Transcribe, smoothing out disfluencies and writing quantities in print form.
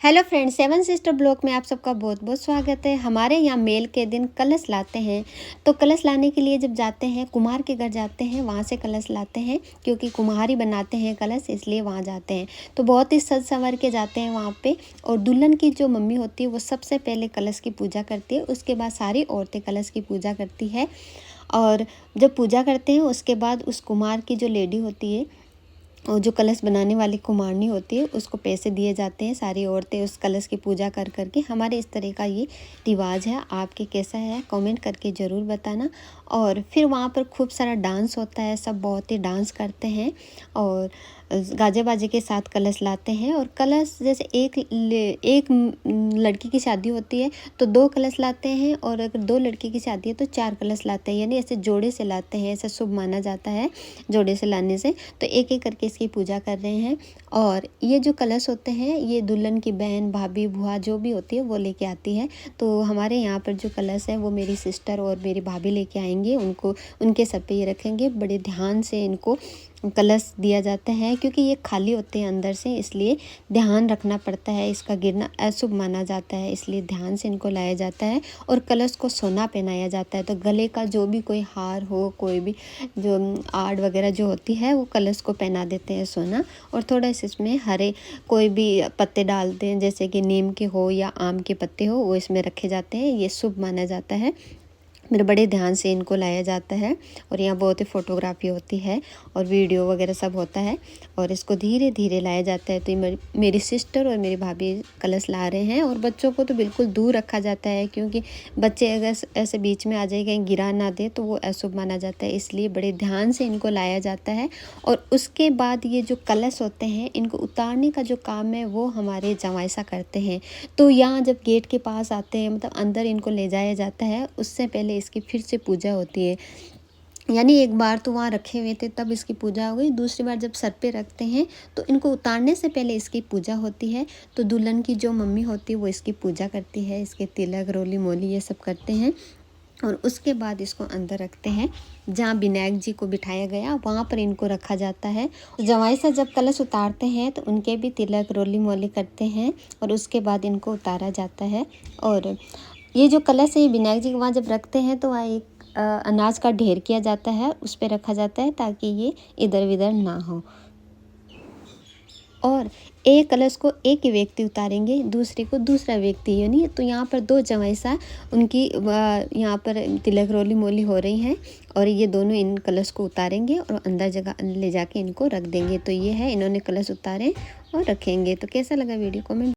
Hello friends, seven sister blog में आप सबका बहुत बहुत स्वागत है। हमारे यहाँ मेल के दिन कलश लाते हैं। तो कलश लाने के लिए जब जाते हैं, कुम्हार के घर जाते हैं, वहाँ से कलश लाते हैं, क्योंकि कुम्हार ही बनाते हैं कलश, इसलिए वहाँ जाते हैं। तो बहुत ही सज संवर के जाते हैं वहाँ पे। और दुल्हन की जो मम्मी होती है वो सबसे पहले कलश की पूजा करती है, उसके बाद सारी औरतें कलश की पूजा करती है। और जब पूजा करते हैं उसके बाद उस कुम्हार की जो लेडी होती है और जो कलश बनाने वाली कुम्हारनी होती है उसको पैसे दिए जाते हैं। सारी औरतें उस कलश की पूजा कर करके, हमारे इस तरह का ये रिवाज है। आपके कैसा है कमेंट करके ज़रूर बताना। और फिर वहाँ पर खूब सारा डांस होता है, सब बहुत ही डांस करते हैं और गाजे बाजे के साथ कलश लाते हैं। और कलश जैसे एक लड़की की शादी होती है तो 2 कलश लाते हैं, और अगर 2 लड़की की शादी है तो 4 कलश लाते हैं, यानी ऐसे जोड़े से लाते हैं। ऐसा शुभ माना जाता है जोड़े से लाने से। तो एक एक करके इसकी पूजा कर रहे हैं। और ये जो कलश होते हैं ये दुल्हन की बहन, भाभी, बुआ जो भी होती है वो लेके आती है। तो हमारे यहाँ पर जो कलश है वो मेरी सिस्टर और मेरी भाभी लेके आएंगे, उनको उनके सर पे ये रखेंगे। बड़े ध्यान से इनको कलश दिया जाता है, क्योंकि ये खाली होते हैं अंदर से, इसलिए ध्यान रखना पड़ता है। इसका गिरना अशुभ माना जाता है, इसलिए ध्यान से इनको लाया जाता है। और कलश को सोना पहनाया जाता है। तो गले का जो भी कोई हार हो, कोई भी जो आड़ वगैरह जो होती है वो कलश को पहना देते हैं सोना। और थोड़ा सा इसमें हरे कोई भी पत्ते डालते हैं, जैसे कि नीम के हो या आम के पत्ते हो, वो इसमें रखे जाते हैं। ये शुभ माना जाता है। मेरे बड़े ध्यान से इनको लाया जाता है। और यहाँ बहुत ही फ़ोटोग्राफी होती है और वीडियो वगैरह सब होता है। और इसको धीरे धीरे लाया जाता है। तो मेरी सिस्टर और मेरी भाभी कलश ला रहे हैं। और बच्चों को तो बिल्कुल दूर रखा जाता है, क्योंकि बच्चे अगर ऐसे बीच में आ जाए, कहीं गिरा ना दे, तो वो अशुभ माना जाता है। इसलिए बड़े ध्यान से इनको लाया जाता है। और उसके बाद ये जो कलश होते हैं इनको उतारने का जो काम है वो हमारे जवाईसा करते हैं। तो यहाँ जब गेट के पास आते हैं, मतलब अंदर इनको ले जाया जाता है, उससे पहले इसकी फिर से पूजा होती है। यानी एक बार तो वहाँ रखे हुए थे तब इसकी पूजा हो गई, दूसरी बार जब सर पे रखते हैं तो इनको उतारने से पहले इसकी पूजा होती है। तो दुल्हन की जो मम्मी होती है वो इसकी पूजा करती है, इसके तिलक, रोली मोली ये सब करते हैं। और उसके बाद इसको अंदर रखते हैं, जहाँ विनायक जी को बिठाया गया वहाँ पर इनको रखा जाता है। जवाई से जब कलश उतारते हैं तो उनके भी तिलक, रोली मोली करते हैं और उसके बाद इनको उतारा जाता है। और ये जो कलश है विनायक जी वहाँ जब रखते हैं तो वहाँ एक अनाज का ढेर किया जाता है, उस पर रखा जाता है ताकि ये इधर उधर ना हो। और एक कलश को एक ही व्यक्ति उतारेंगे, दूसरे को दूसरा व्यक्ति, यानी तो यहाँ पर 2 जवाईसा उनकी यहाँ पर तिलक, रोली मोली हो रही हैं। और ये दोनों इन कलश को उतारेंगे और अंदर जगह ले जाके इनको रख देंगे। तो ये है, इन्होंने कलश उतारे और रखेंगे। तो कैसा लगा वीडियो कमेंट